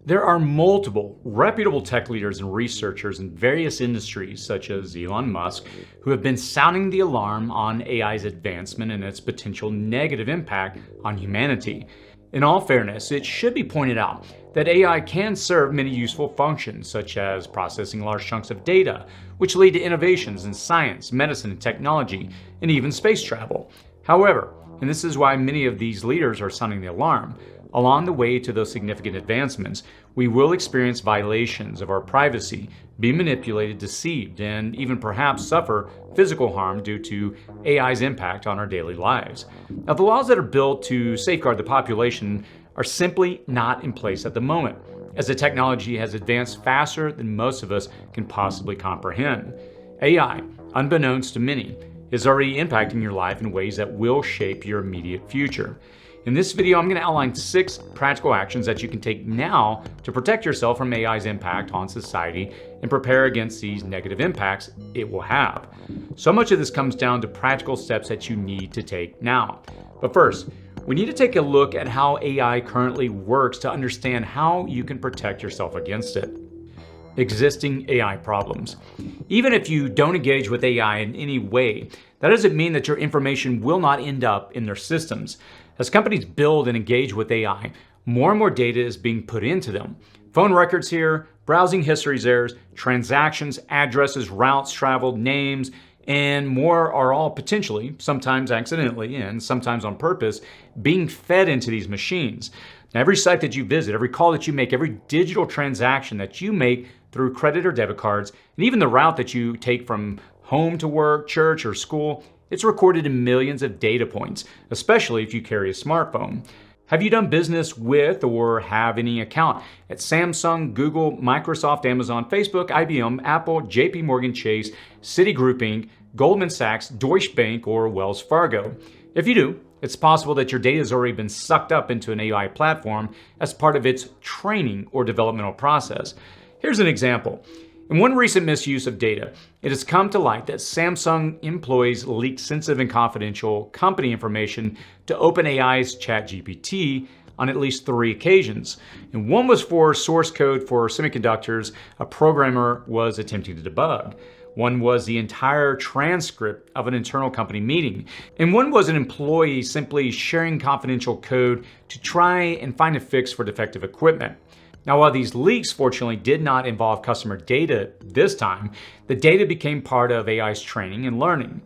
There are multiple reputable tech leaders and researchers in various industries, such as Elon Musk, who have been sounding the alarm on AI's advancement and its potential negative impact on humanity. In all fairness, it should be pointed out that AI can serve many useful functions, such as processing large chunks of data, which lead to innovations in science, medicine, and technology, and even space travel. However, and this is why many of these leaders are sounding the alarm, along the way to those significant advancements, we will experience violations of our privacy, be manipulated, deceived, and even perhaps suffer physical harm due to AI's impact on our daily lives. Now, the laws that are built to safeguard the population are simply not in place at the moment, as the technology has advanced faster than most of us can possibly comprehend. AI, unbeknownst to many, is already impacting your life in ways that will shape your immediate future. In this video, I'm going to outline 6 practical actions that you can take now to protect yourself from AI's impact on society and prepare against these negative impacts it will have. So much of this comes down to practical steps that you need to take now. But first, we need to take a look at how AI currently works to understand how you can protect yourself against it. Existing AI problems. Even if you don't engage with AI in any way, that doesn't mean that your information will not end up in their systems. As companies build and engage with AI, more and more data is being put into them. Phone records here, browsing histories there, transactions, addresses, routes traveled, names, and more are all potentially, sometimes accidentally, and sometimes on purpose, being fed into these machines. Now, every site that you visit, every call that you make, every digital transaction that you make through credit or debit cards, and even the route that you take from home to work, church, or school, it's recorded in millions of data points, especially if you carry a smartphone. Have you done business with or have any account at Samsung, Google, Microsoft, Amazon, Facebook, IBM, Apple, JP Morgan Chase, Citigroup Inc., Goldman Sachs, Deutsche Bank, or Wells Fargo? If you do, it's possible that your data has already been sucked up into an AI platform as part of its training or developmental process. Here's an example. In one recent misuse of data, it has come to light that Samsung employees leaked sensitive and confidential company information to OpenAI's chatgpt on at least 3 occasions. And one was for source code for semiconductors a programmer was attempting to debug. One was the entire transcript of an internal company meeting. And one was an employee simply sharing confidential code to try and find a fix for defective equipment. Now, while these leaks fortunately did not involve customer data this time, the data became part of AI's training and learning.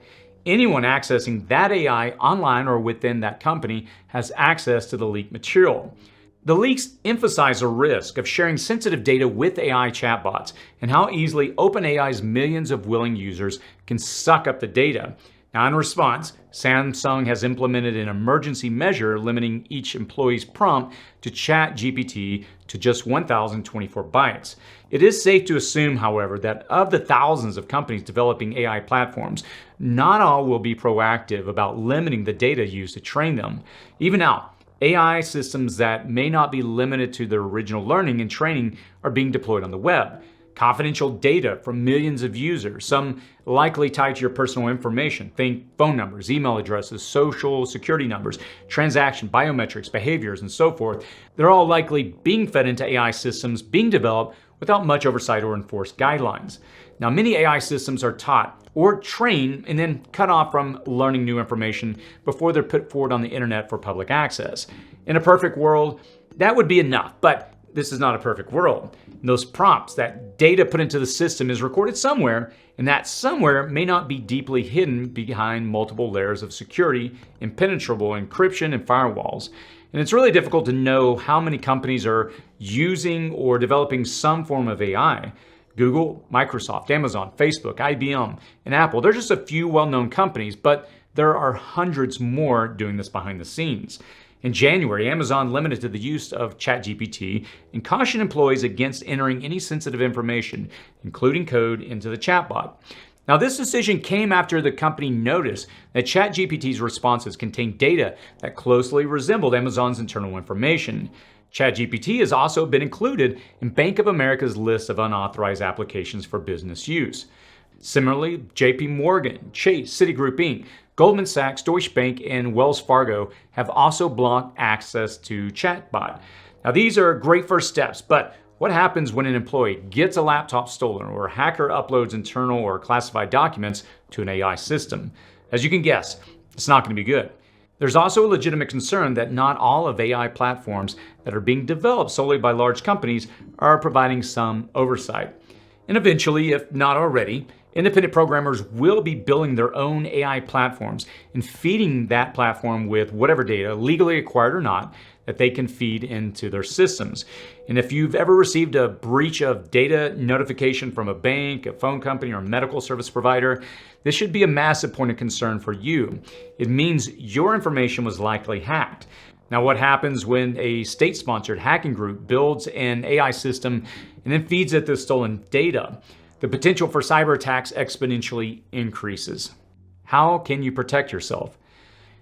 Anyone accessing that AI online or within that company has access to the leaked material. The leaks emphasize the risk of sharing sensitive data with AI chatbots and how easily OpenAI's millions of willing users can suck up the data. Now, in response, Samsung has implemented an emergency measure limiting each employee's prompt to ChatGPT to just 1,024 bytes. It is safe to assume, however, that of the thousands of companies developing AI platforms, not all will be proactive about limiting the data used to train them. Even now, AI systems that may not be limited to their original learning and training are being deployed on the web. Confidential data from millions of users, some likely tied to your personal information. Think phone numbers, email addresses, social security numbers, transaction, biometrics, behaviors, and so forth. They're all likely being fed into AI systems being developed without much oversight or enforced guidelines. Now, many AI systems are taught or trained and then cut off from learning new information before they're put forward on the internet for public access. In a perfect world, that would be enough, but this is not a perfect world. And those prompts, that data put into the system is recorded somewhere, and that somewhere may not be deeply hidden behind multiple layers of security, impenetrable encryption, and firewalls. And it's really difficult to know how many companies are using or developing some form of AI. Google, Microsoft, Amazon, Facebook, IBM, and Apple, they're just a few well-known companies, but there are hundreds more doing this behind the scenes. In January, Amazon limited the use of ChatGPT and cautioned employees against entering any sensitive information, including code, into the chatbot. Now, this decision came after the company noticed that ChatGPT's responses contained data that closely resembled Amazon's internal information. ChatGPT has also been included in Bank of America's list of unauthorized applications for business use. Similarly, JP Morgan, Chase, Citigroup Inc., Goldman Sachs, Deutsche Bank, and Wells Fargo have also blocked access to chatbot. Now, these are great first steps, but what happens when an employee gets a laptop stolen or a hacker uploads internal or classified documents to an AI system? As you can guess, it's not going to be good. There's also a legitimate concern that not all of AI platforms that are being developed solely by large companies are providing some oversight. And eventually, if not already, independent programmers will be building their own AI platforms and feeding that platform with whatever data, legally acquired or not, that they can feed into their systems. And if you've ever received a breach of data notification from a bank, a phone company, or a medical service provider, this should be a massive point of concern for you. It means your information was likely hacked. Now, what happens when a state-sponsored hacking group builds an AI system and then feeds it the stolen data? The potential for cyber attacks exponentially increases. How can you protect yourself?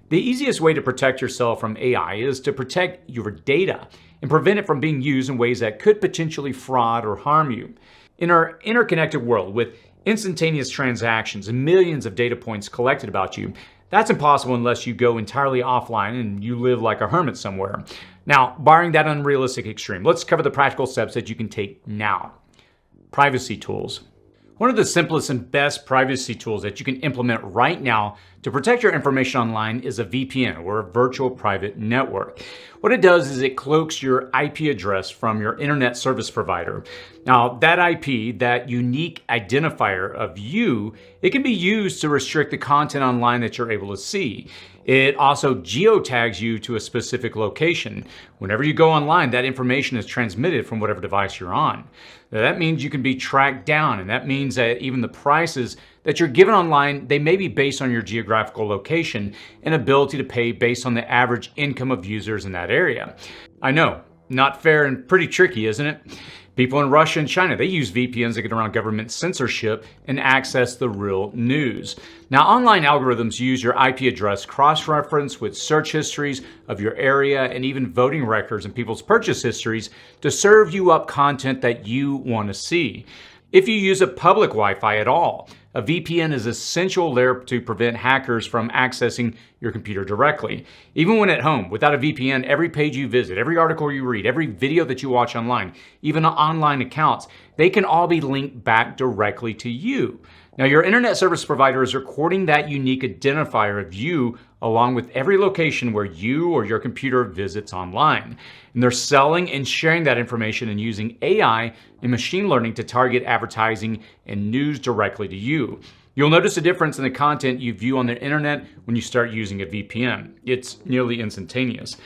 The easiest way to protect yourself from AI is to protect your data and prevent it from being used in ways that could potentially fraud or harm you. In our interconnected world with instantaneous transactions and millions of data points collected about you, that's impossible unless you go entirely offline and you live like a hermit somewhere. Now, barring that unrealistic extreme, let's cover the practical steps that you can take now. Privacy tools. One of the simplest and best privacy tools that you can implement right now to protect your information online is a VPN, or a virtual private network. What it does is it cloaks your IP address from your internet service provider. Now, that IP, that unique identifier of you, it can be used to restrict the content online that you're able to see. It also geotags you to a specific location. Whenever you go online, that information is transmitted from whatever device you're on. Now, that means you can be tracked down, and that means that even the prices that you're given online, they may be based on your geographical location and ability to pay based on the average income of users in that area. I know, not fair and pretty tricky, isn't it? People in Russia and China, they use VPNs to get around government censorship and access the real news. Now, online algorithms use your IP address cross-referenced with search histories of your area and even voting records and people's purchase histories to serve you up content that you want to see. If you use a public Wi-Fi at all, a VPN is essential there to prevent hackers from accessing your computer directly. Even when at home, without a VPN, every page you visit, every article you read, every video that you watch online, even online accounts, they can all be linked back directly to you. Now, your internet service provider is recording that unique identifier of you along with every location where you or your computer visits online. And they're selling and sharing that information and using AI and machine learning to target advertising and news directly to you. You'll notice a difference in the content you view on the internet when you start using a VPN. It's nearly instantaneous.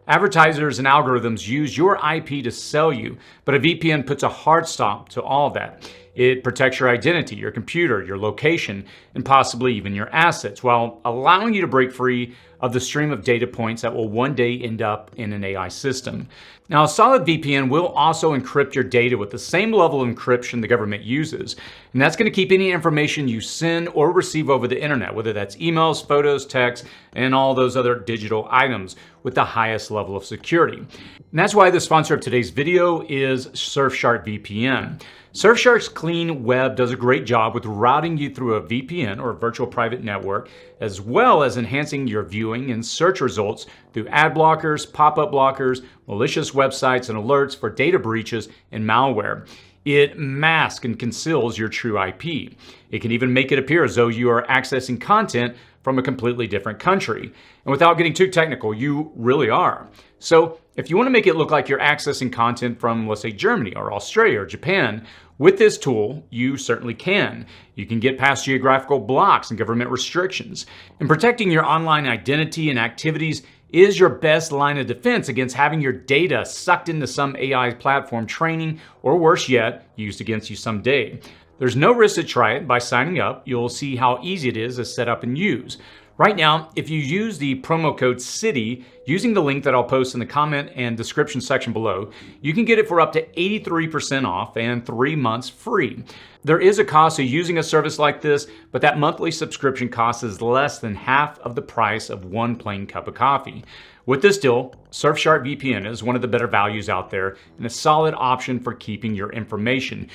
Advertisers and algorithms use your IP to sell you, but a VPN puts a hard stop to all that. It protects your identity, your computer, your location, and possibly even your assets, while allowing you to break free of the stream of data points that will one day end up in an AI system. Now, a solid VPN will also encrypt your data with the same level of encryption the government uses, and that's going to keep any information you send or receive over the internet, whether that's emails, photos, texts, and all those other digital items, with the highest level of security. And that's why the sponsor of today's video is Surfshark VPN. Surfshark's clean web does a great job with routing you through a VPN, or virtual private network, as well as enhancing your viewing and search results through ad blockers, pop-up blockers, malicious websites, and alerts for data breaches and malware. It masks and conceals your true IP. It can even make it appear as though you are accessing content from a completely different country. And without getting too technical, you really are. So if you want to make it look like you're accessing content from, let's say, Germany or Australia or Japan, with this tool, you certainly can. You can get past geographical blocks and government restrictions. And protecting your online identity and activities is your best line of defense against having your data sucked into some AI platform training, or worse yet, used against you someday. There's no risk to try it. By signing up, you'll see how easy it is to set up and use. Right now, if you use the promo code CITY using the link that I'll post in the comment and description section below, you can get it for up to 83% off and 3 months free. There is a cost to using a service like this, but that monthly subscription cost is less than half of the price of one plain cup of coffee. With this deal, Surfshark VPN is one of the better values out there and a solid option for keeping your information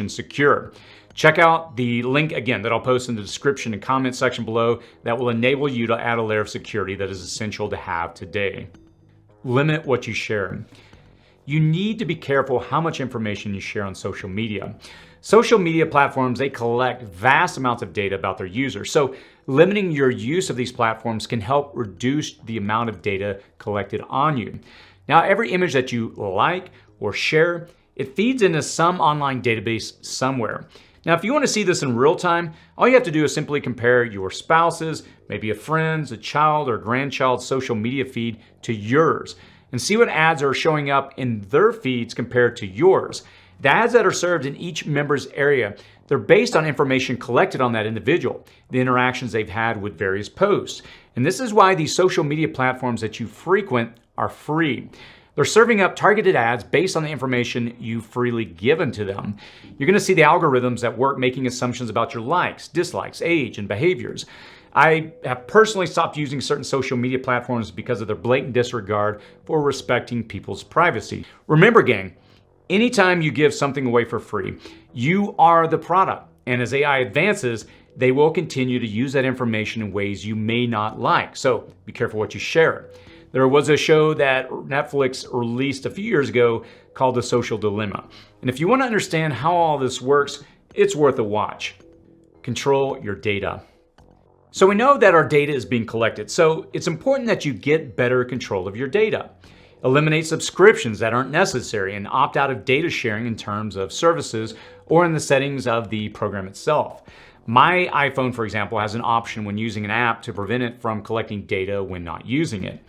secure. Check out the link again that I'll post in the description and comment section below that will enable you to add a layer of security that is essential to have today. Limit what you share. You need to be careful how much information you share on social media. Social media platforms, they collect vast amounts of data about their users. So limiting your use of these platforms can help reduce the amount of data collected on you. Now, every image that you like or share, it feeds into some online database somewhere. Now, if you want to see this in real time, all you have to do is simply compare your spouse's, maybe a friend's, a child or grandchild's social media feed to yours, and see what ads are showing up in their feeds compared to yours. The ads that are served in each member's area, they're based on information collected on that individual, the interactions they've had with various posts. And this is why these social media platforms that you frequent are free. They're serving up targeted ads based on the information you've freely given to them. You're going to see the algorithms that work making assumptions about your likes, dislikes, age, and behaviors. I have personally stopped using certain social media platforms because of their blatant disregard for respecting people's privacy. Remember, gang, anytime you give something away for free, you are the product. And as AI advances, they will continue to use that information in ways you may not like. So be careful what you share. There was a show that Netflix released a few years ago called The Social Dilemma. And if you want to understand how all this works, it's worth a watch. Control your data. So we know that our data is being collected, so it's important that you get better control of your data. Eliminate subscriptions that aren't necessary and opt out of data sharing in terms of services or in the settings of the program itself. My iPhone, for example, has an option when using an app to prevent it from collecting data when not using it.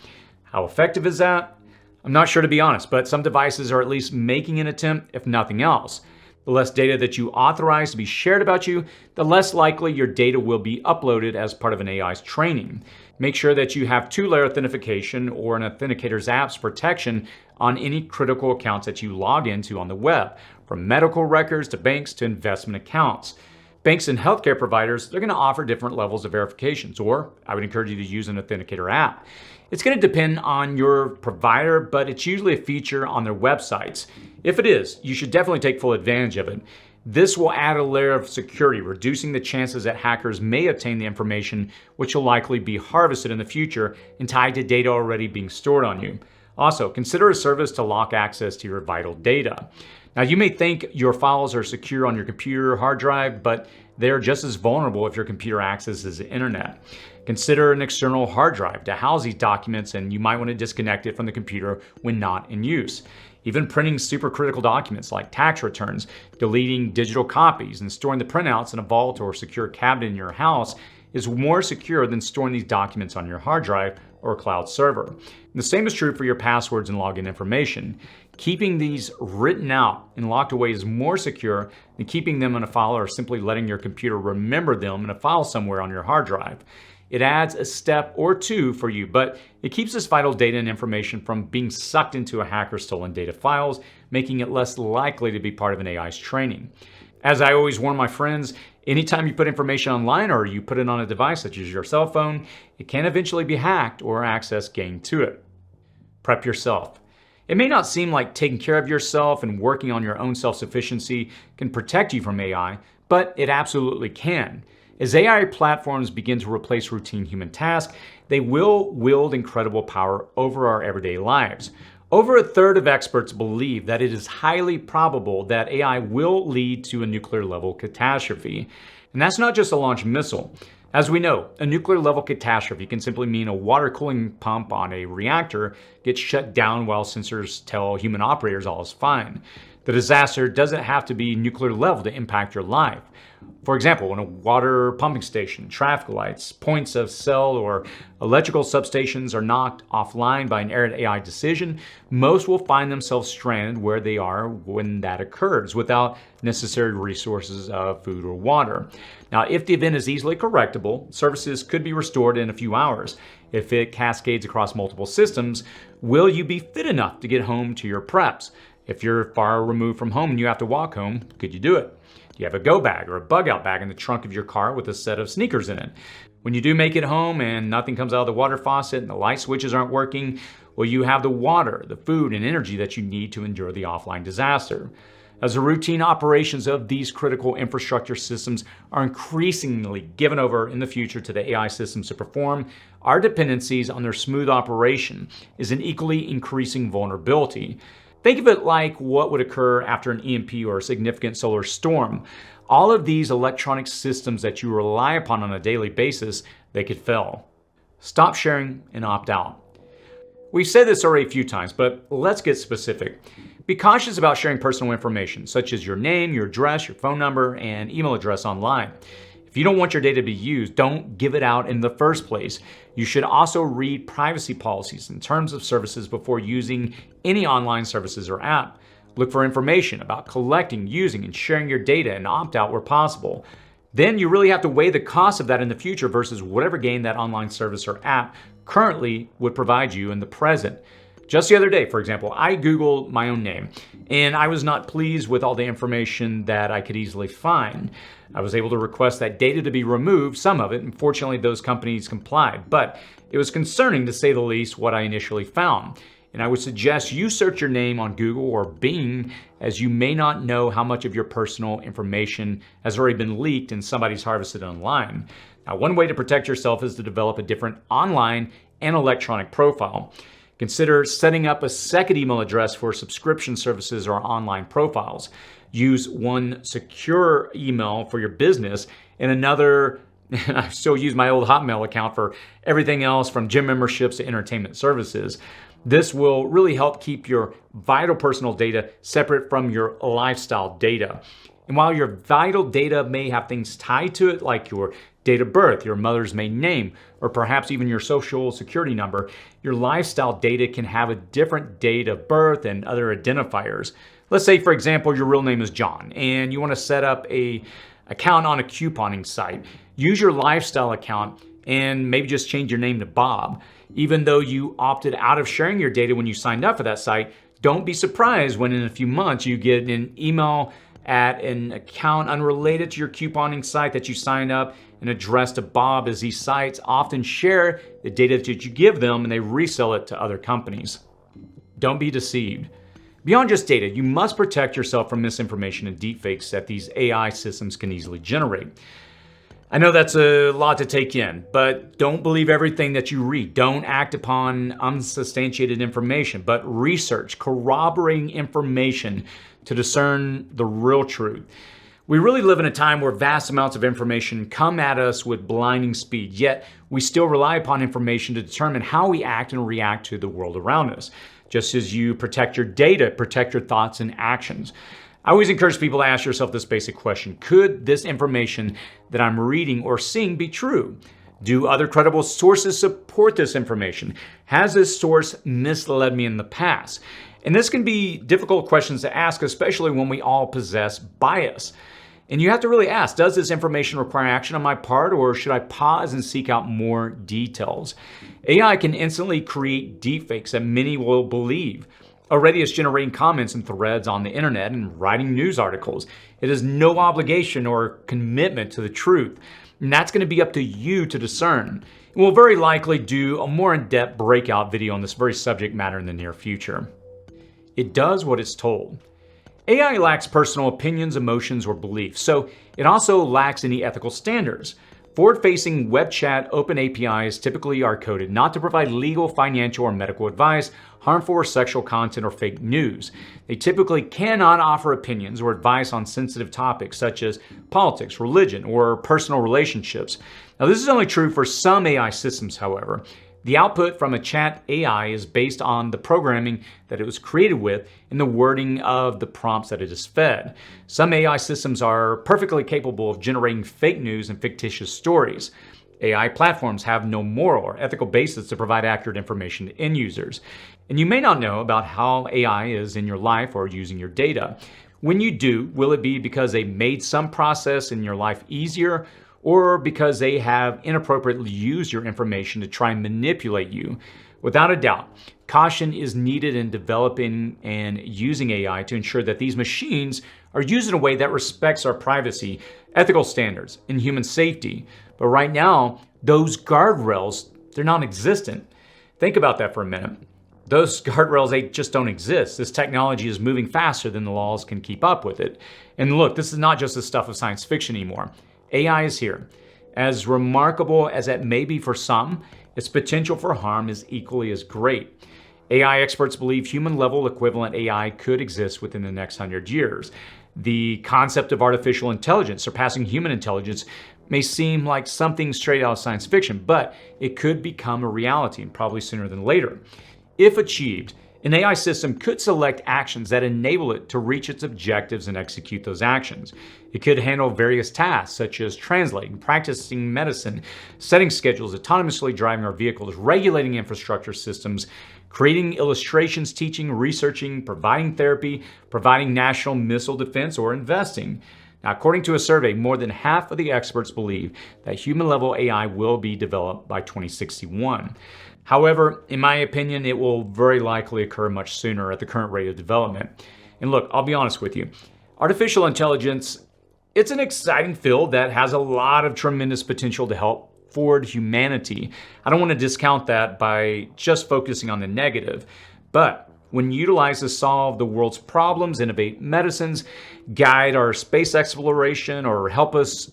How effective is that? I'm not sure, to be honest, but some devices are at least making an attempt, if nothing else. The less data that you authorize to be shared about you, the less likely your data will be uploaded as part of an AI's training. Make sure that you have two-layer authentication or an authenticator's app's protection on any critical accounts that you log into on the web, from medical records to banks to investment accounts. Banks and healthcare providers, they're going to offer different levels of verifications, or I would encourage you to use an authenticator app. It's going to depend on your provider, but it's usually a feature on their websites. If it is, you should definitely take full advantage of it. This will add a layer of security, reducing the chances that hackers may obtain the information, which will likely be harvested in the future and tied to data already being stored on you. Also, consider a service to lock access to your vital data. Now, you may think your files are secure on your computer or hard drive, but they're just as vulnerable if your computer accesses the internet. Consider an external hard drive to house these documents, and you might want to disconnect it from the computer when not in use. Even printing supercritical documents like tax returns, deleting digital copies, and storing the printouts in a vault or secure cabinet in your house is more secure than storing these documents on your hard drive or cloud server. And the same is true for your passwords and login information. Keeping these written out and locked away is more secure than keeping them in a file or simply letting your computer remember them in a file somewhere on your hard drive. It adds a step or two for you, but it keeps this vital data and information from being sucked into a hacker's stolen data files, making it less likely to be part of an AI's training. As I always warn my friends, anytime you put information online or you put it on a device such as your cell phone, it can eventually be hacked or access gained to it. Prep yourself. It may not seem like taking care of yourself and working on your own self-sufficiency can protect you from AI, but it absolutely can. As AI platforms begin to replace routine human tasks, they will wield incredible power over our everyday lives. Over a third of experts believe that it is highly probable that AI will lead to a nuclear-level catastrophe. And that's not just a launch missile. As we know, a nuclear-level catastrophe can simply mean a water cooling pump on a reactor gets shut down while sensors tell human operators all is fine. The disaster doesn't have to be nuclear level to impact your life. For example, when a water pumping station, traffic lights, points of cell or electrical substations are knocked offline by an errant AI decision, most will find themselves stranded where they are when that occurs without necessary resources of food or water. Now, if the event is easily correctable, services could be restored in a few hours. If it cascades across multiple systems, will you be fit enough to get home to your preps? If you're far removed from home and you have to walk home, could you do it? Do you have a go bag or a bug out bag in the trunk of your car with a set of sneakers in it? When you do make it home and nothing comes out of the water faucet and the light switches aren't working, Will you have the water, the food, and energy that you need to endure the offline disaster? As the routine operations of these critical infrastructure systems are increasingly given over in the future to the AI systems to perform, our dependencies on their smooth operation is an equally increasing vulnerability. Think of it like what would occur after an EMP or a significant solar storm. All of these electronic systems that you rely upon on a daily basis, they could fail. Stop sharing and opt out. We've said this already a few times, but let's get specific. Be cautious about sharing personal information, such as your name, your address, your phone number, and email address online. If you don't want your data to be used, don't give it out in the first place. You should also read privacy policies and terms of services before using any online services or app. Look for information about collecting, using, and sharing your data and opt out where possible. Then you really have to weigh the cost of that in the future versus whatever gain that online service or app currently would provide you in the present. Just the other day, for example, I Googled my own name, and I was not pleased with all the information that I could easily find. I was able to request that data to be removed, some of it, and fortunately those companies complied. But it was concerning, to say the least, what I initially found. And I would suggest you search your name on Google or Bing, as you may not know how much of your personal information has already been leaked and somebody's harvested online. Now, one way to protect yourself is to develop a different online and electronic profile. Consider setting up a second email address for subscription services or online profiles. Use one secure email for your business and another, and I still use my old Hotmail account for everything else from gym memberships to entertainment services. This will really help keep your vital personal data separate from your lifestyle data. And while your vital data may have things tied to it, like your date of birth, your mother's maiden name, or perhaps even your social security number, your lifestyle data can have a different date of birth and other identifiers. Let's say, for example, your real name is John, and you want to set up an account on a couponing site. Use your lifestyle account and maybe just change your name to Bob. Even though you opted out of sharing your data when you signed up for that site, don't be surprised when in a few months you get an email at an account unrelated to your couponing site that you signed up and addressed to Bob, as these sites often share the data that you give them and they resell it to other companies. Don't be deceived. Beyond just data, you must protect yourself from misinformation and deepfakes that these AI systems can easily generate. I know that's a lot to take in, but don't believe everything that you read. Don't act upon unsubstantiated information, but research, corroborating information to discern the real truth. We really live in a time where vast amounts of information come at us with blinding speed, yet we still rely upon information to determine how we act and react to the world around us. Just as you protect your data, protect your thoughts and actions. I always encourage people to ask yourself this basic question: could this information that I'm reading or seeing be true? Do other credible sources support this information? Has this source misled me in the past? And this can be difficult questions to ask, especially when we all possess bias. And you have to really ask, does this information require action on my part, or should I pause and seek out more details? AI can instantly create deepfakes that many will believe. Already it's generating comments and threads on the internet and writing news articles. It has no obligation or commitment to the truth. And that's going to be up to you to discern. And we'll very likely do a more in-depth breakout video on this very subject matter in the near future. It does what it's told. AI lacks personal opinions, emotions, or beliefs, so it also lacks any ethical standards. Forward-facing web chat open APIs typically are coded not to provide legal, financial, or medical advice, harmful or sexual content, or fake news. They typically cannot offer opinions or advice on sensitive topics such as politics, religion, or personal relationships. Now, this is only true for some AI systems, however. The output from a chat AI is based on the programming that it was created with and the wording of the prompts that it is fed. Some AI systems are perfectly capable of generating fake news and fictitious stories. AI platforms have no moral or ethical basis to provide accurate information to end users. And you may not know about how AI is in your life or using your data. When you do, will it be because they made some process in your life easier, or because they have inappropriately used your information to try and manipulate you? Without a doubt, caution is needed in developing and using AI to ensure that these machines are used in a way that respects our privacy, ethical standards, and human safety. But right now, those guardrails, they're non-existent. Think about that for a minute. Those guardrails, they just don't exist. This technology is moving faster than the laws can keep up with it. And look, this is not just the stuff of science fiction anymore. AI is here. As remarkable as it may be for some, its potential for harm is equally as great. AI experts believe human-level equivalent AI could exist within the next 100 years. The concept of artificial intelligence surpassing human intelligence may seem like something straight out of science fiction, but it could become a reality, and probably sooner than later. If achieved, an AI system could select actions that enable it to reach its objectives and execute those actions. It could handle various tasks such as translating, practicing medicine, setting schedules, autonomously driving our vehicles, regulating infrastructure systems, creating illustrations, teaching, researching, providing therapy, providing national missile defense, or investing. Now, according to a survey, more than half of the experts believe that human-level AI will be developed by 2061. However, in my opinion, it will very likely occur much sooner at the current rate of development. And look, I'll be honest with you. Artificial intelligence, it's an exciting field that has a lot of tremendous potential to help forward humanity. I don't want to discount that by just focusing on the negative, but when utilized to solve the world's problems, innovate medicines, guide our space exploration, or help us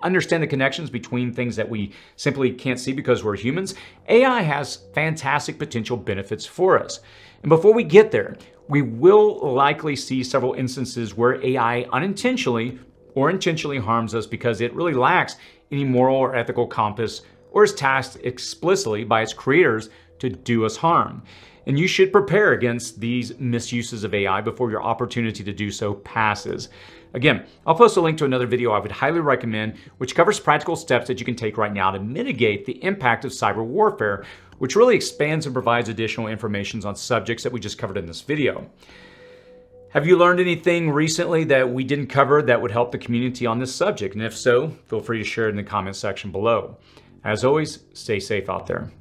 understand the connections between things that we simply can't see because we're humans, AI has fantastic potential benefits for us. And before we get there, we will likely see several instances where AI unintentionally or intentionally harms us because it really lacks any moral or ethical compass or is tasked explicitly by its creators to do us harm. And you should prepare against these misuses of AI before your opportunity to do so passes. Again, I'll post a link to another video I would highly recommend, which covers practical steps that you can take right now to mitigate the impact of cyber warfare, which really expands and provides additional information on subjects that we just covered in this video. Have you learned anything recently that we didn't cover that would help the community on this subject? And if so, feel free to share it in the comment section below. As always, stay safe out there.